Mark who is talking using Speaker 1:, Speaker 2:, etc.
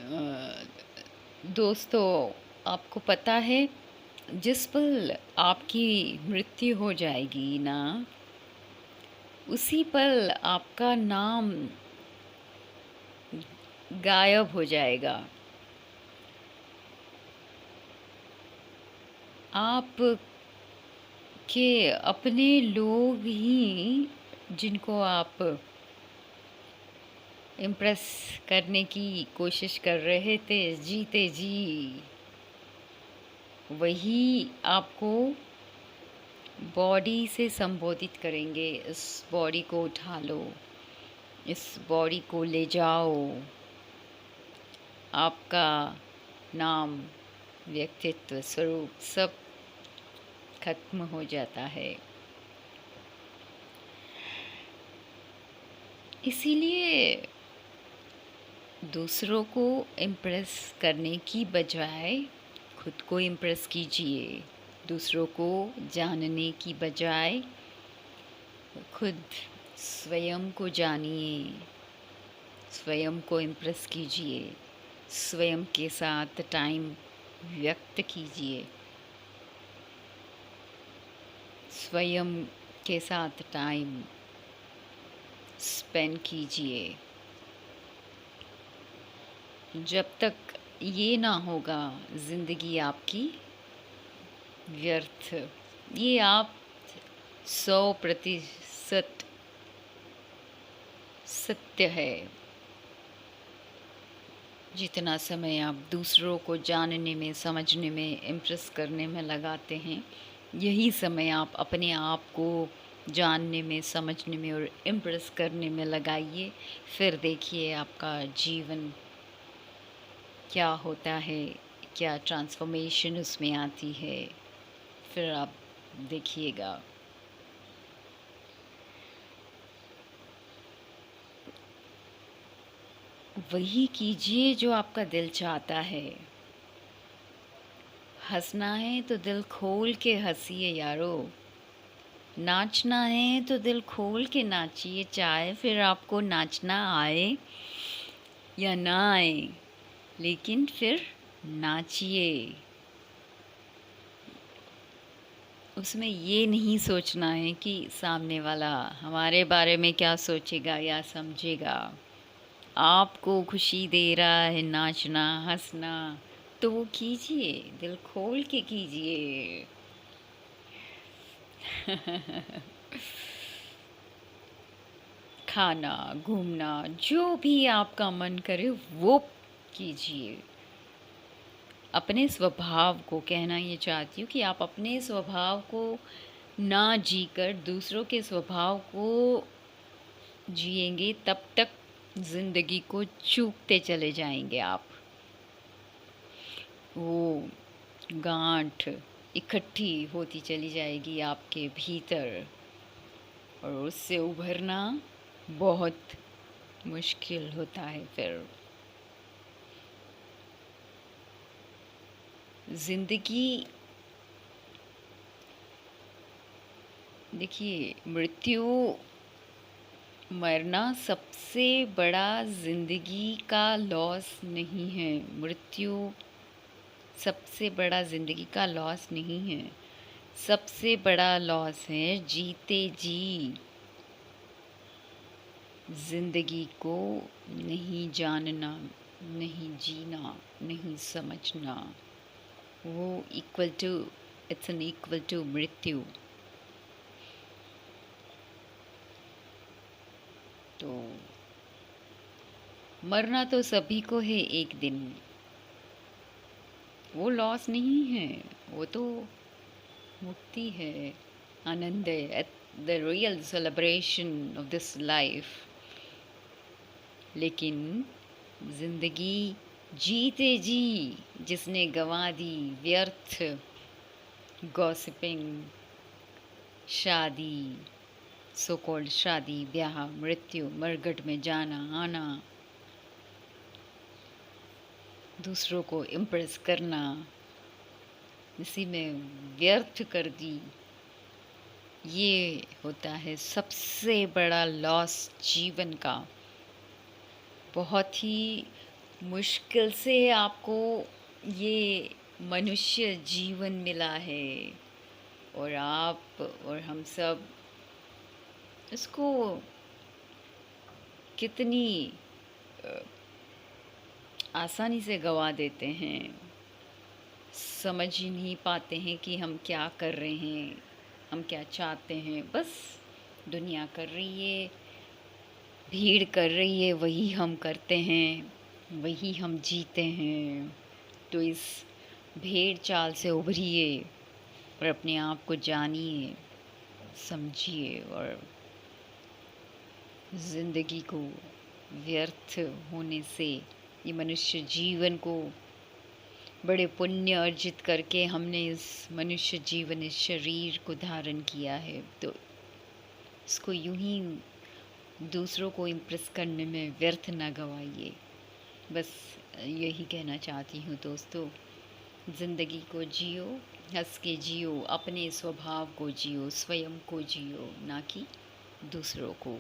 Speaker 1: अ, दोस्तों, आपको पता है, जिस पल आपकी मृत्यु हो जाएगी ना, उसी पल आपका नाम गायब हो जाएगा। आप के अपने लोग ही, जिनको आप इम्प्रेस करने की कोशिश कर रहे थे जीते जी, वही आपको बॉडी से संबोधित करेंगे। इस बॉडी को उठा लो, इस बॉडी को ले जाओ। आपका नाम, व्यक्तित्व, स्वरूप सब खत्म हो जाता है। इसीलिए दूसरों को इम्प्रेस करने की बजाय खुद को इम्प्रेस कीजिए। दूसरों को जानने की बजाय खुद स्वयं को जानिए, स्वयं को इम्प्रेस कीजिए, स्वयं के साथ टाइम व्यक्त कीजिए, स्वयं के साथ टाइम स्पेंड कीजिए। जब तक ये ना होगा, ज़िंदगी आपकी व्यर्थ। ये आप 100% सत्य है। जितना समय आप दूसरों को जानने में, समझने में, इम्प्रेस करने में लगाते हैं, यही समय आप अपने आप को जानने में, समझने में और इम्प्रेस करने में लगाइए। फिर देखिए आपका जीवन क्या होता है, क्या ट्रांसफॉर्मेशन उसमें आती है। फिर आप देखिएगा। वही कीजिए जो आपका दिल चाहता है। हंसना है तो दिल खोल के हंसिए यारो। नाचना है तो दिल खोल के नाचिए, चाहे फिर आपको नाचना आए या ना आए, लेकिन फिर नाचिए। उसमें ये नहीं सोचना है कि सामने वाला हमारे बारे में क्या सोचेगा या समझेगा। आपको खुशी दे रहा है नाचना, हंसना, तो वो कीजिए, दिल खोल के कीजिए। खाना, घूमना, जो भी आपका मन करे वो कीजिए। अपने स्वभाव को, कहना ये चाहती हूँ कि आप अपने स्वभाव को ना जीकर दूसरों के स्वभाव को जिएंगे, तब तक ज़िंदगी को चूकते चले जाएंगे आप। वो गांठ इकट्ठी होती चली जाएगी आपके भीतर, और उससे उभरना बहुत मुश्किल होता है। फिर ज़िंदगी, देखिए, मरना सबसे बड़ा ज़िंदगी का लॉस नहीं है। मृत्यु सबसे बड़ा ज़िंदगी का लॉस नहीं है। सबसे बड़ा लॉस है जीते जी ज़िंदगी को नहीं जानना, नहीं जीना, नहीं समझना। वो इट्स एन इक्वल टू मृत्यु। तो मरना तो सभी को है एक दिन। वो लॉस नहीं है, वो तो मुक्ति है, आनंद है, the real celebration of this life. लेकिन जिंदगी जीते जी जिसने गंवा दी, व्यर्थ गॉसिपिंग, शादी, सो कॉल्ड शादी, ब्याह, मृत्यु, मरघट में जाना आना, दूसरों को इम्प्रेस करना, इसी में व्यर्थ कर दी। ये होता है सबसे बड़ा लॉस जीवन का। बहुत ही मुश्किल से आपको ये मनुष्य जीवन मिला है और आप और हम सब इसको कितनी अ, आसानी से गवा देते हैं। समझ ही नहीं पाते हैं कि हम क्या कर रहे हैं, हम क्या चाहते हैं। बस दुनिया कर रही है, भीड़ कर रही है, वही हम करते हैं, वही हम जीते हैं। तो इस भेड़ चाल से उभरिए और अपने आप को जानिए, समझिए और ज़िंदगी को व्यर्थ होने से, ये मनुष्य जीवन को बड़े पुण्य अर्जित करके हमने इस मनुष्य जीवन, इस शरीर को धारण किया है, तो इसको यूं ही दूसरों को इम्प्रेस करने में व्यर्थ ना गवाइए। बस यही कहना चाहती हूँ दोस्तों, ज़िंदगी को जियो, हंस के जियो, अपने स्वभाव को जियो, स्वयं को जियो, ना कि दूसरों को।